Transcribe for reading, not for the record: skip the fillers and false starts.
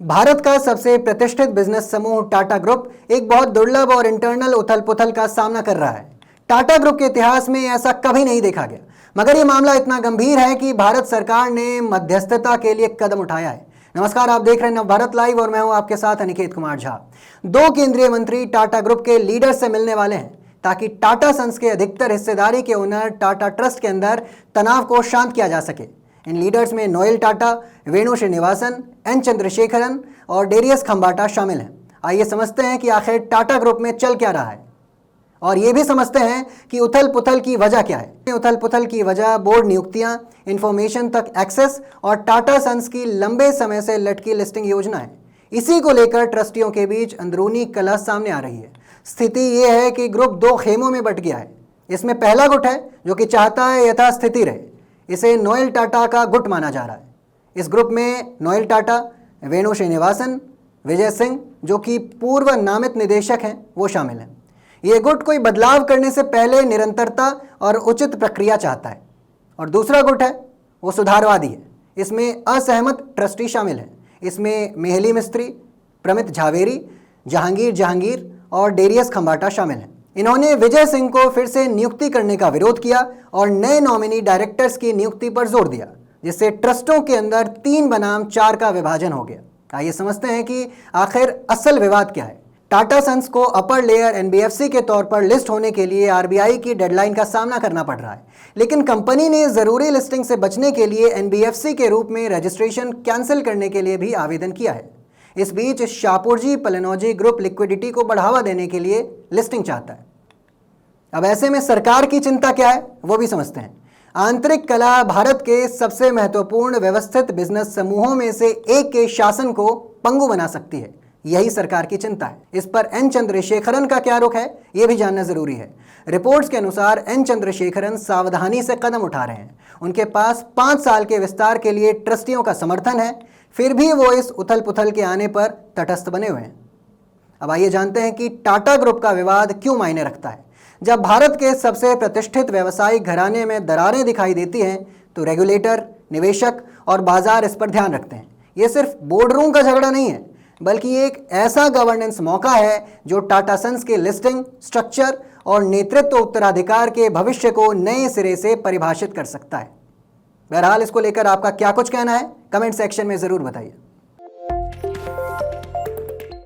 भारत का सबसे प्रतिष्ठित बिजनेस समूह टाटा ग्रुप एक बहुत दुर्लभ और इंटरनल उथल पुथल का सामना कर रहा है। टाटा ग्रुप के इतिहास में ऐसा कभी नहीं देखा गया, मगर यह मामला इतना गंभीर है कि भारत सरकार ने मध्यस्थता के लिए कदम उठाया है। नमस्कार, आप देख रहे हैं नवभारत लाइव और मैं हूं आपके साथ अनिकेत कुमार झा। 2 केंद्रीय मंत्री टाटा ग्रुप के लीडर से मिलने वाले हैं ताकि टाटा सन्स के अधिकतर हिस्सेदारी के ओनर टाटा ट्रस्ट के अंदर तनाव को शांत किया जा सके। इन लीडर्स में नोएल टाटा, वेणु श्रीनिवासन, एन चंद्रशेखरन और डेरियस खंबाटा शामिल हैं। आइए समझते हैं कि आखिर टाटा ग्रुप में चल क्या रहा है और ये भी समझते हैं कि उथल पुथल की वजह क्या है। उथल पुथल की वजह बोर्ड नियुक्तियां, इंफॉर्मेशन तक एक्सेस और टाटा सन्स की लंबे समय से लटकी लिस्टिंग योजना है। इसी को लेकर ट्रस्टियों के बीच अंदरूनी कलह सामने आ रही है। स्थिति ये है कि ग्रुप 2 खेमों में बट गया है। इसमें पहला गुट है जो कि चाहता है यथास्थिति रहे। इसे नोएल टाटा का गुट माना जा रहा है। इस ग्रुप में नोएल टाटा, वेणु श्रीनिवासन, विजय सिंह जो कि पूर्व नामित निदेशक हैं वो शामिल हैं। ये गुट कोई बदलाव करने से पहले निरंतरता और उचित प्रक्रिया चाहता है। और दूसरा गुट है वो सुधारवादी है। इसमें असहमत ट्रस्टी शामिल हैं। इसमें मेहली मिस्त्री, प्रमित झावेरी, जहांगीर और डेरियस खंबाटा शामिल हैं। इन्होंने विजय सिंह को फिर से नियुक्ति करने का विरोध किया और नए नॉमिनी डायरेक्टर्स की नियुक्ति पर जोर दिया, जिससे ट्रस्टों के अंदर 3 बनाम 4 का विभाजन हो गया। आइए समझते हैं कि आखिर असल विवाद क्या है। टाटा सन्स को अपर लेयर एनबीएफसी के तौर पर लिस्ट होने के लिए आरबीआई की डेडलाइन का सामना करना पड़ रहा है, लेकिन कंपनी ने जरूरी लिस्टिंग से बचने के लिए एनबीएफसी के रूप में रजिस्ट्रेशन कैंसिल करने के लिए भी आवेदन किया है। इस बीच शाहपुरजी पलेनोजी ग्रुप लिक्विडिटी को बढ़ावा देने के लिए लिस्टिंग चाहता है। अब ऐसे में सरकार की चिंता क्या है वो भी समझते हैं। आंतरिक कलह भारत के सबसे महत्वपूर्ण व्यवस्थित बिजनेस समूहों में से एक के शासन को पंगु बना सकती है, यही सरकार की चिंता है। इस पर एन चंद्रशेखरन का क्या रुख है ये भी जानना जरूरी है। रिपोर्ट्स के अनुसार एन चंद्रशेखरन सावधानी से कदम उठा रहे हैं। उनके पास 5 साल के विस्तार के लिए ट्रस्टियों का समर्थन है, फिर भी वो इस उथल पुथल के आने पर तटस्थ बने हुए हैं। अब आइए जानते हैं कि टाटा ग्रुप का विवाद क्यों मायने रखता है। जब भारत के सबसे प्रतिष्ठित व्यवसायिक घराने में दरारें दिखाई देती हैं तो रेगुलेटर, निवेशक और बाजार इस पर ध्यान रखते हैं। ये सिर्फ बोर्ड रूम का झगड़ा नहीं है, बल्कि एक ऐसा गवर्नेंस मौका है जो टाटा सन्स के लिस्टिंग, स्ट्रक्चर और नेतृत्व उत्तराधिकार के भविष्य को नए सिरे से परिभाषित कर सकता है। बहरहाल इसको लेकर आपका क्या कुछ कहना है कमेंट सेक्शन में ज़रूर बताइए।